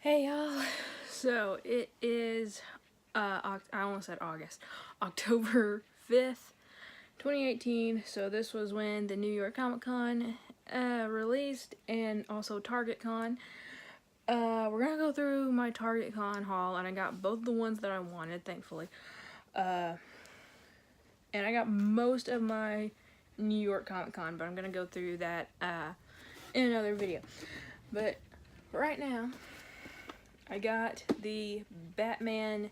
Hey y'all, so it is, I almost said August, October 5th, 2018, so this was when the New York Comic Con released, and also Target Con. We're gonna go through my Target Con haul, and I got both the ones that I wanted, thankfully. And I got most of my New York Comic Con, but I'm gonna go through that in another video. But right now, I got the Batman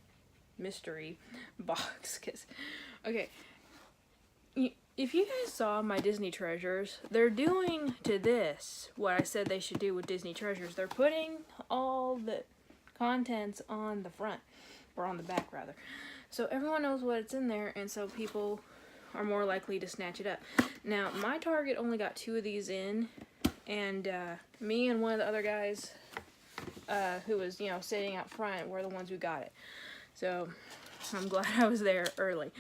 mystery box. Okay, if you guys saw my Disney Treasures, they're doing to this what I said they should do with Disney Treasures. They're putting all the contents on the front, or on the back rather, so everyone knows what's in there, and so people are more likely to snatch it up. Now, my Target only got 2 of these in, and me and one of the other guys who was, sitting out front were the ones who got it. So, I'm glad I was there early.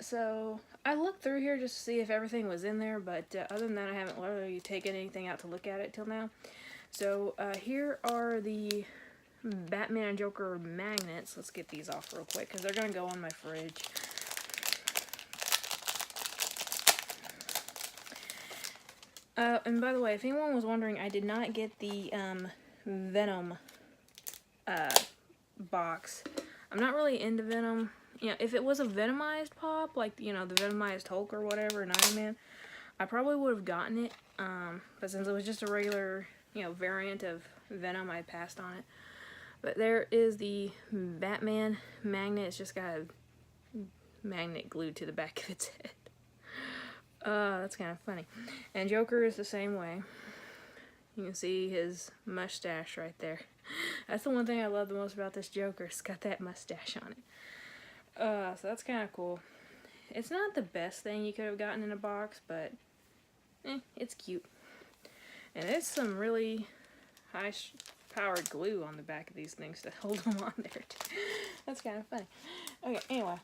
So, I looked through here just to see if everything was in there, but other than that, I haven't literally taken anything out to look at it till now. So, here are the Batman and Joker magnets. Let's get these off real quick, because they're going to go on my fridge. And by the way, if anyone was wondering, I did not get the Venom box. I'm not really into Venom. If it was a Venomized pop, like, the Venomized Hulk or whatever, and Iron Man, I probably would have gotten it. But since it was just a regular, variant of Venom, I passed on it. But there is the Batman magnet. It's just got a magnet glued to the back of its head. That's kind of funny. And Joker is the same way. You can see his mustache right there. That's the one thing I love the most about this Joker. It's got that mustache on it. So that's kind of cool. It's not the best thing you could have gotten in a box, but it's cute. And there's some really high-powered glue on the back of these things to hold them on there, too. That's kind of funny. Okay, anyway.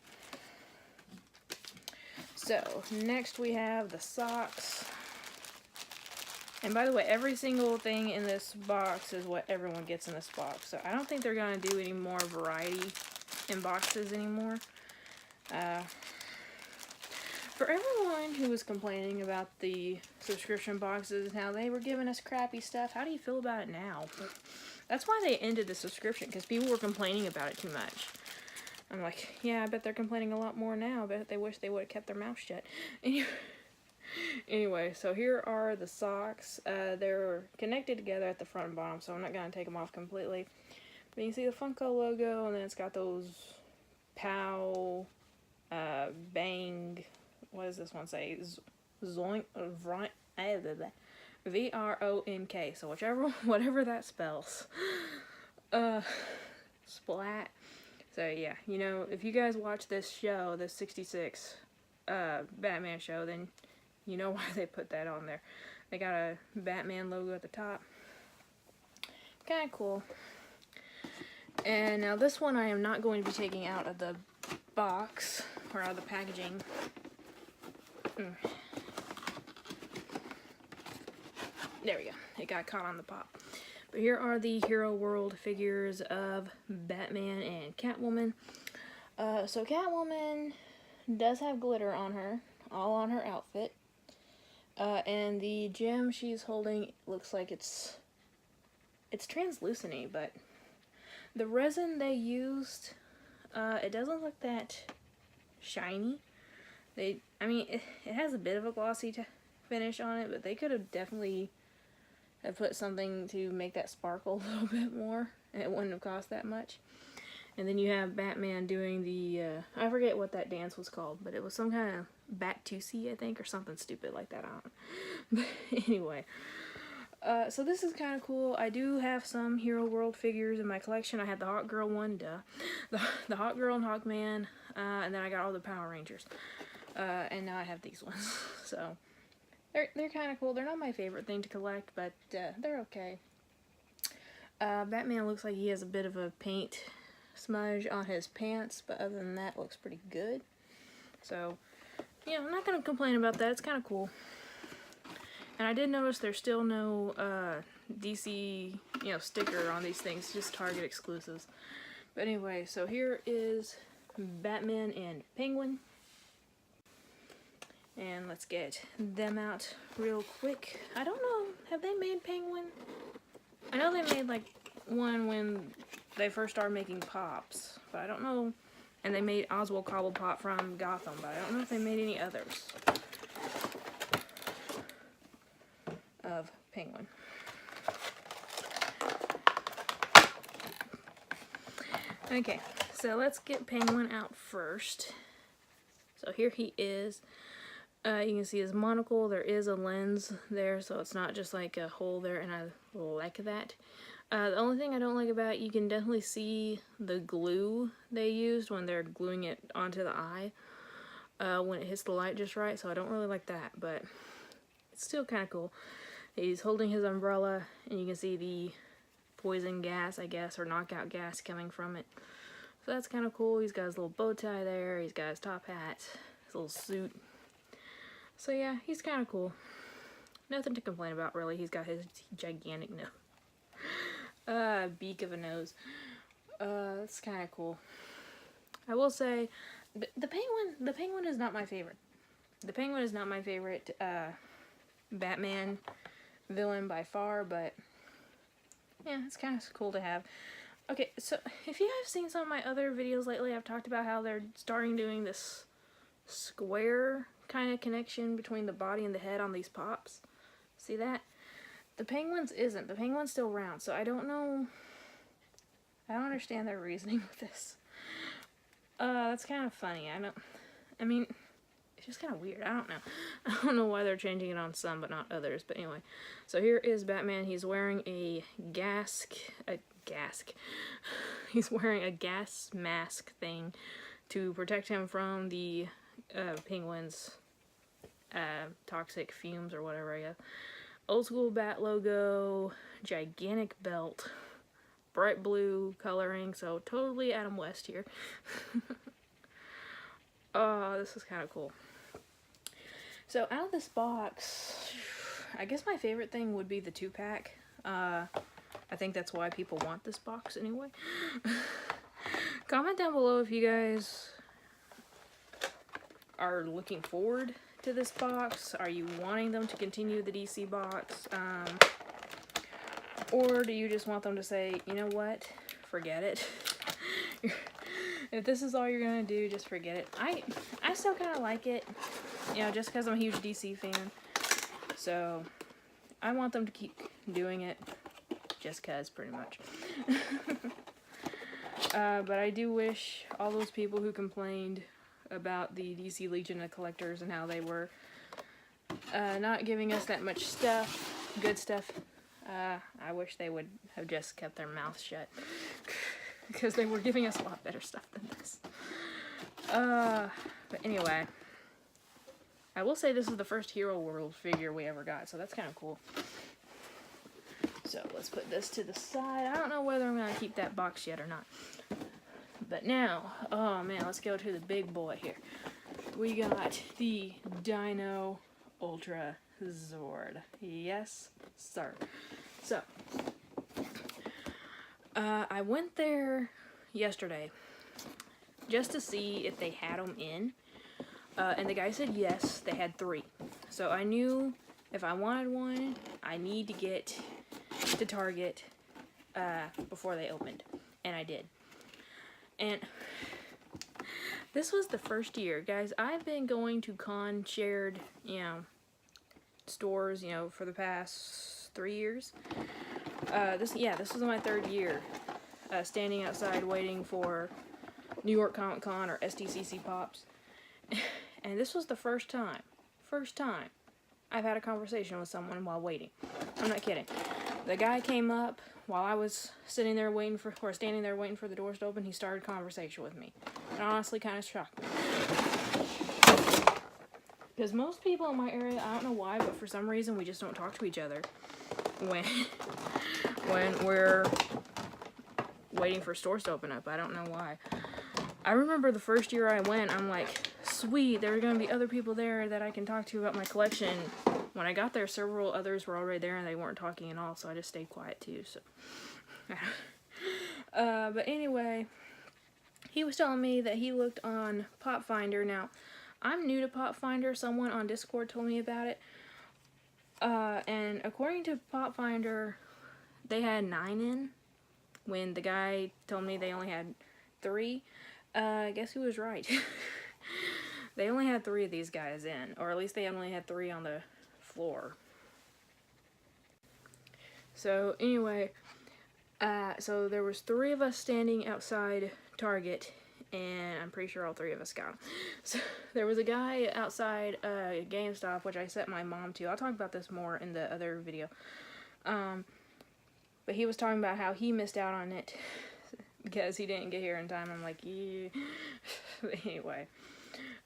So, next we have the socks. And by the way, every single thing in this box is what everyone gets in this box. So I don't think they're going to do any more variety in boxes anymore. For everyone who was complaining about the subscription boxes, how they were giving us crappy stuff, how do you feel about it now? That's why they ended the subscription, because people were complaining about it too much. I'm like, yeah, I bet they're complaining a lot more now. I bet they wish they would have kept their mouth shut. Anyway, so here are the socks. They're connected together at the front and bottom, so I'm not going to take them off completely. But you can see the Funko logo, and then it's got those POW, Bang, what does this one say? Zoink, VRONK, so whatever that spells. Splat. So yeah, if you guys watch this show, this 66 Batman show, then you know why they put that on there. They got a Batman logo at the top. Kind of cool. And now this one I am not going to be taking out of the box, or out of the packaging. There we go. It got caught on the pop. But here are the Hero World figures of Batman and Catwoman. So Catwoman does have glitter on her, all on her outfit. And the gem she's holding looks like it's translucent-y, but the resin they used, it doesn't look that shiny. It has a bit of a glossy finish on it, but they could have definitely put something to make that sparkle a little bit more, and it wouldn't have cost that much. And then you have Batman doing the, I forget what that dance was called, but it was some kind of Bat-Tusi, I think, or something stupid like that. I don't know. But anyway, so this is kind of cool. I do have some Hero World figures in my collection. I had the Hawk Girl one, the Hawk Girl and Hawkman, and then I got all the Power Rangers. And now I have these ones. So they're kind of cool. They're not my favorite thing to collect, but they're okay. Batman looks like he has a bit of a paint smudge on his pants, but other than that, looks pretty good. So, I'm not going to complain about that. It's kind of cool. And I did notice there's still no DC, sticker on these things, just Target exclusives. But anyway, so here is Batman and Penguin. And let's get them out real quick. I don't know, have they made Penguin? I know they made like one when they first started making Pops, but I don't know. And they made Oswald Cobblepot from Gotham, but I don't know if they made any others of Penguin. Okay, so let's get Penguin out first. So here he is. You can see his monocle. There is a lens there, so it's not just like a hole there, and I like that. The only thing I don't like about it, you can definitely see the glue they used when they're gluing it onto the eye when it hits the light just right, so I don't really like that, but it's still kind of cool. He's holding his umbrella, and you can see the poison gas, I guess, or knockout gas coming from it. So that's kind of cool. He's got his little bow tie there. He's got his top hat, his little suit. So yeah, he's kind of cool. Nothing to complain about, really. He's got his gigantic beak of a nose. That's kind of cool. I will say, the penguin is not my favorite. The Penguin is not my favorite Batman villain by far, but yeah, it's kind of cool to have. Okay, so if you have seen some of my other videos lately, I've talked about how they're starting doing this square kind of connection between the body and the head on these Pops. See that? The Penguin's isn't. The Penguin's still round, so I don't know. I don't understand their reasoning with this. That's kind of funny. I mean, it's just kind of weird. I don't know. I don't know why they're changing it on some but not others. But anyway, so here is Batman. He's wearing a gas mask thing to protect him from the Penguin's toxic fumes or whatever, I guess. Old school Bat logo, gigantic belt, bright blue coloring, so totally Adam West here. Oh, this is kind of cool. So out of this box, I guess my favorite thing would be the 2-pack. I think that's why people want this box anyway. Comment down below if you guys are looking forward to this box. Are you wanting them to continue the DC box? Or do you just want them to say, you know what, forget it. If this is all you're gonna do, just forget it. I still kind of like it, just because I'm a huge DC fan. So I want them to keep doing it, just cause, pretty much. But I do wish all those people who complained about the DC Legion of Collectors and how they were not giving us that much stuff, good stuff. I wish they would have just kept their mouths shut, because they were giving us a lot better stuff than this. But anyway, I will say this is the first Hero World figure we ever got, so that's kind of cool. So let's put this to the side. I don't know whether I'm going to keep that box yet or not. But now, oh man, let's go to the big boy here. We got the Dino Ultra Zord. Yes, sir. So, I went there yesterday just to see if they had them in. And the guy said yes, they had 3. So I knew if I wanted one, I need to get to Target before they opened. And I did. And this was the first year, guys. I've been going to con shared, stores, for the past 3 years. This was my 3rd year standing outside waiting for New York Comic Con or SDCC Pops. And this was the first time I've had a conversation with someone while waiting. I'm not kidding. The guy came up while I was standing there waiting for the doors to open. He started a conversation with me. It honestly kind of shocked me. Because most people in my area, I don't know why, but for some reason we just don't talk to each other when we're waiting for stores to open up. I don't know why. I remember the first year I went, I'm like, sweet, there are going to be other people there that I can talk to about my collection. when I got there, several others were already there and they weren't talking at all, so I just stayed quiet too, so. But anyway, he was telling me that he looked on Pop Finder. Now, I'm new to Pop Finder. Someone on Discord told me about it. And according to Pop Finder, they had 9 in when the guy told me they only had 3. I guess he was right. They only had 3 of these guys in, or at least they only had 3 on the floor. So anyway, so there was 3 of us standing outside Target, and I'm pretty sure all 3 of us got them. So there was a guy outside GameStop, which I set my mom to. I'll talk about this more in the other video. But he was talking about how he missed out on it because he didn't get here in time. I'm like, yeah. But anyway,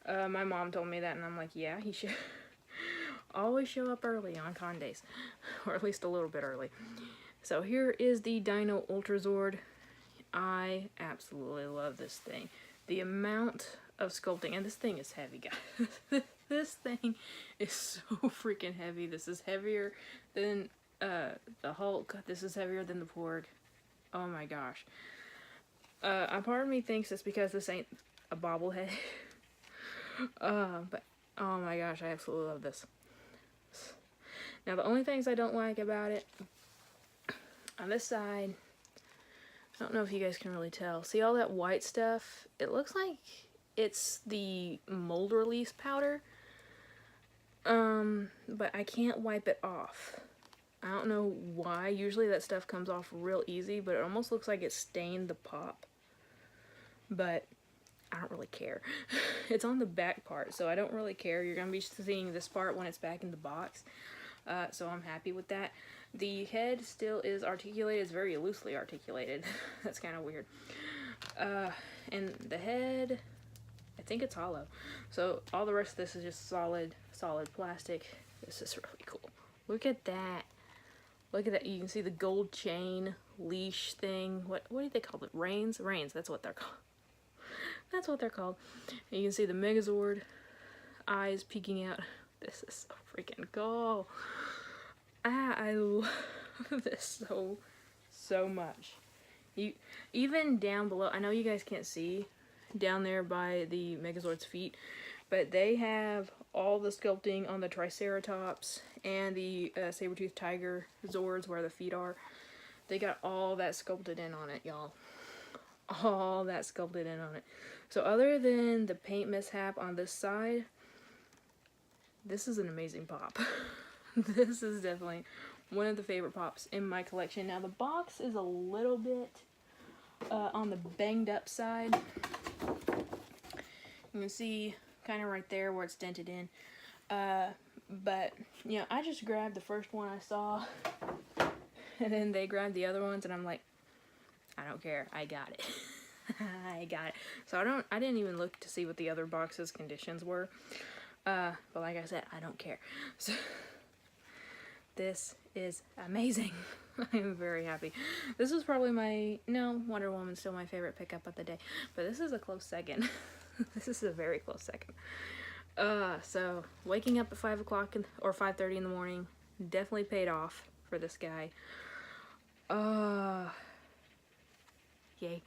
my mom told me that, and I'm like, yeah, he should always show up early on con days, or at least a little bit early. So here is the Dino Ultrazord. I absolutely love this thing. The amount of sculpting, and this thing is heavy, guys. This thing is so freaking heavy. This is heavier than the Hulk. This is heavier than the Porg. Oh my gosh. A part of me thinks it's because this ain't a bobblehead. But oh my gosh, I absolutely love this. Now the only things I don't like about it, on this side, I don't know if you guys can really tell. See all that white stuff? It looks like it's the mold release powder. But I can't wipe it off. I don't know why. Usually that stuff comes off real easy, but it almost looks like it stained the pop. But I don't really care. It's on the back part, so I don't really care. You're going to be seeing this part when it's back in the box. So I'm happy with that. The head still is articulated. It's very loosely articulated. That's kind of weird. And the head, I think it's hollow. So all the rest of this is just solid plastic. This is really cool. Look at that. Look at that. You can see the gold chain leash thing. What do they call it? Reins? Reins, that's what they're called. That's what they're called. And you can see the Megazord eyes peeking out. This is so freaking cool. I love this so much. Even down below, I know you guys can't see down there by the Megazord's feet, but they have all the sculpting on the Triceratops and the saber-toothed tiger Zords where the feet are. They got all that sculpted in on it, y'all. All that sculpted in on it. So other than the paint mishap on this side, this is an amazing pop. This is definitely one of the favorite pops in my collection. Now the box is a little bit on the banged up side. You can see kind of right there where it's dented in. But, you know, I just grabbed the first one I saw, and then they grabbed the other ones, and I'm like, I don't care. I got it. I got it. So I didn't even look to see what the other box's conditions were. But like I said, I don't care. So this is amazing. I am very happy. This is probably Wonder Woman's still my favorite pickup of the day, but this is a close second. This is a very close second. So waking up at 5 o'clock or 5:30 in the morning definitely paid off for this guy. Yay.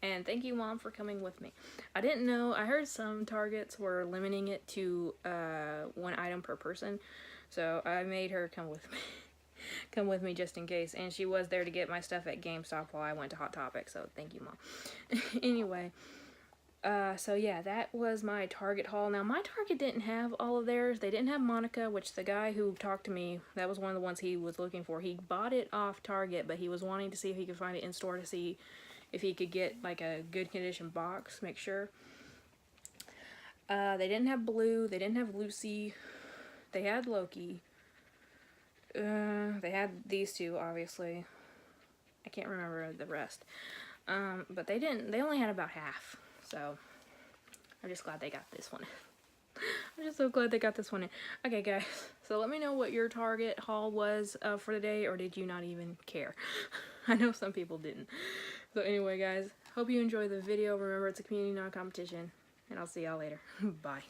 And thank you, Mom, for coming with me. I didn't know, I heard some Targets were limiting it to 1 item per person, so I made her come with me. Come with me just in case, and she was there to get my stuff at GameStop while I went to Hot Topic, so thank you, Mom. Anyway, so yeah, that was my Target haul. Now, my Target didn't have all of theirs. They didn't have Monica, which the guy who talked to me, that was one of the ones he was looking for. He bought it off Target, but he was wanting to see if he could find it in store to see if he could get like a good condition box, make sure. They didn't have Blue. They didn't have Lucy. They had Loki. They had these two, obviously. I can't remember the rest. But they only had about half. So, I'm just glad they got this one. I'm just so glad they got this one in. Okay, guys. So, let me know what your Target haul was for today, or did you not even care? I know some people didn't. So, anyway, guys. Hope you enjoyed the video. Remember, it's a community, not a competition. And I'll see y'all later. Bye.